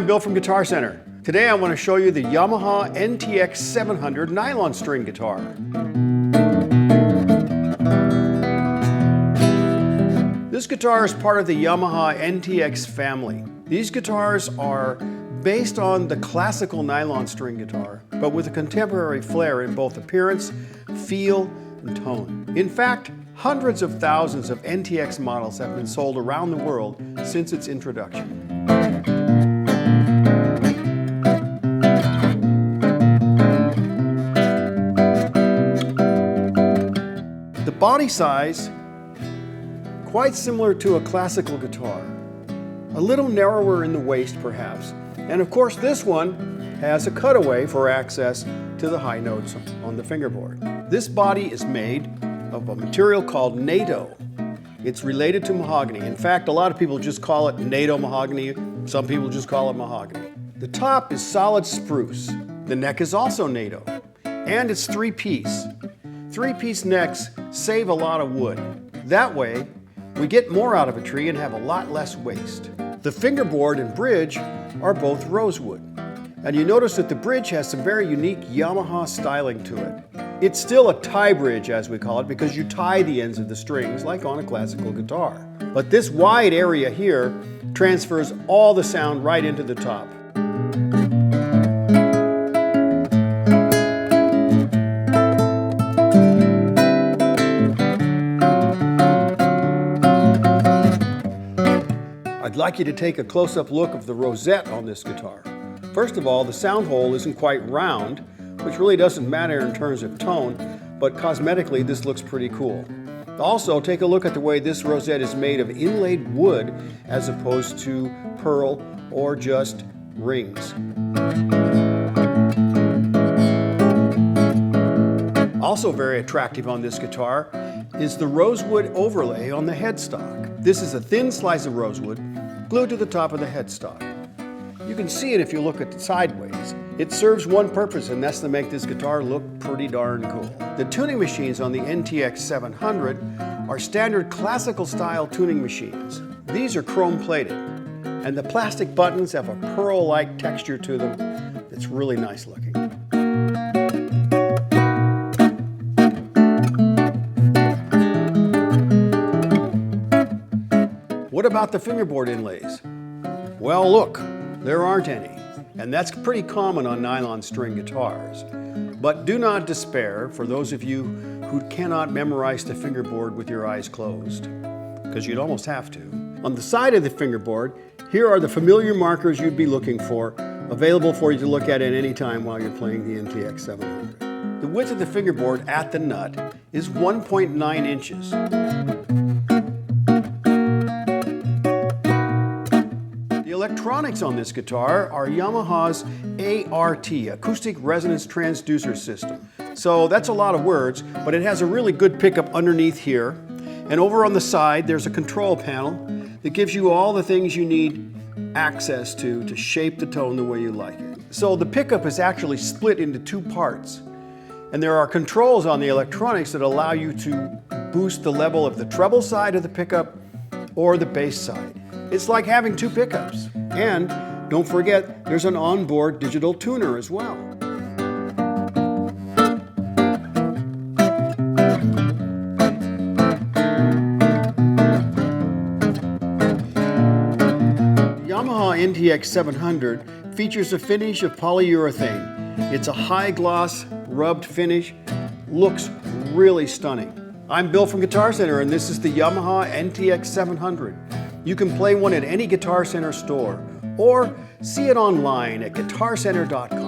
I'm Bill from Guitar Center. Today I want to show you the Yamaha NTX700 nylon string guitar. This guitar is part of the Yamaha NTX family. These guitars are based on the classical nylon string guitar, but with a contemporary flair in both appearance, feel, and tone. In fact, hundreds of thousands of NTX models have been sold around the world since its introduction. The body size, quite similar to a classical guitar. A little narrower in the waist perhaps. And of course this one has a cutaway for access to the high notes on the fingerboard. This body is made of a material called NATO. It's related to mahogany. In fact, a lot of people just call it NATO mahogany. Some people just call it mahogany. The top is solid spruce. The neck is also NATO. And it's three-piece. Three-piece necks save a lot of wood. That way, we get more out of a tree and have a lot less waste. The fingerboard and bridge are both rosewood. And you notice that the bridge has some very unique Yamaha styling to it. It's still a tie bridge, as we call it, because you tie the ends of the strings like on a classical guitar. But this wide area here transfers all the sound right into the top. I'd like you to take a close-up look of the rosette on this guitar. First of all, the sound hole isn't quite round, which really doesn't matter in terms of tone, but cosmetically this looks pretty cool. Also, take a look at the way this rosette is made of inlaid wood as opposed to pearl or just rings. Also very attractive on this guitar is the rosewood overlay on the headstock. This is a thin slice of rosewood glued to the top of the headstock. You can see it if you look at it sideways. It serves one purpose, and that's to make this guitar look pretty darn cool. The tuning machines on the NTX700 are standard classical style tuning machines. These are chrome plated, and the plastic buttons have a pearl-like texture to them that's really nice looking. What about the fingerboard inlays? Well, look, there aren't any, and that's pretty common on nylon string guitars. But do not despair for those of you who cannot memorize the fingerboard with your eyes closed, because you'd almost have to. On the side of the fingerboard, here are the familiar markers you'd be looking for, available for you to look at any time while you're playing the NTX700. The width of the fingerboard at the nut is 1.9 inches. The electronics on this guitar are Yamaha's ART, Acoustic Resonance Transducer System. So that's a lot of words, but it has a really good pickup underneath here. And over on the side, there's a control panel that gives you all the things you need access to shape the tone the way you like it. So the pickup is actually split into two parts. And there are controls on the electronics that allow you to boost the level of the treble side of the pickup or the bass side. It's like having two pickups. And don't forget, there's an onboard digital tuner as well. The Yamaha NTX700 features a finish of polyurethane. It's a high gloss rubbed finish, looks really stunning. I'm Bill from Guitar Center, and this is the Yamaha NTX700. You can play one at any Guitar Center store or see it online at guitarcenter.com.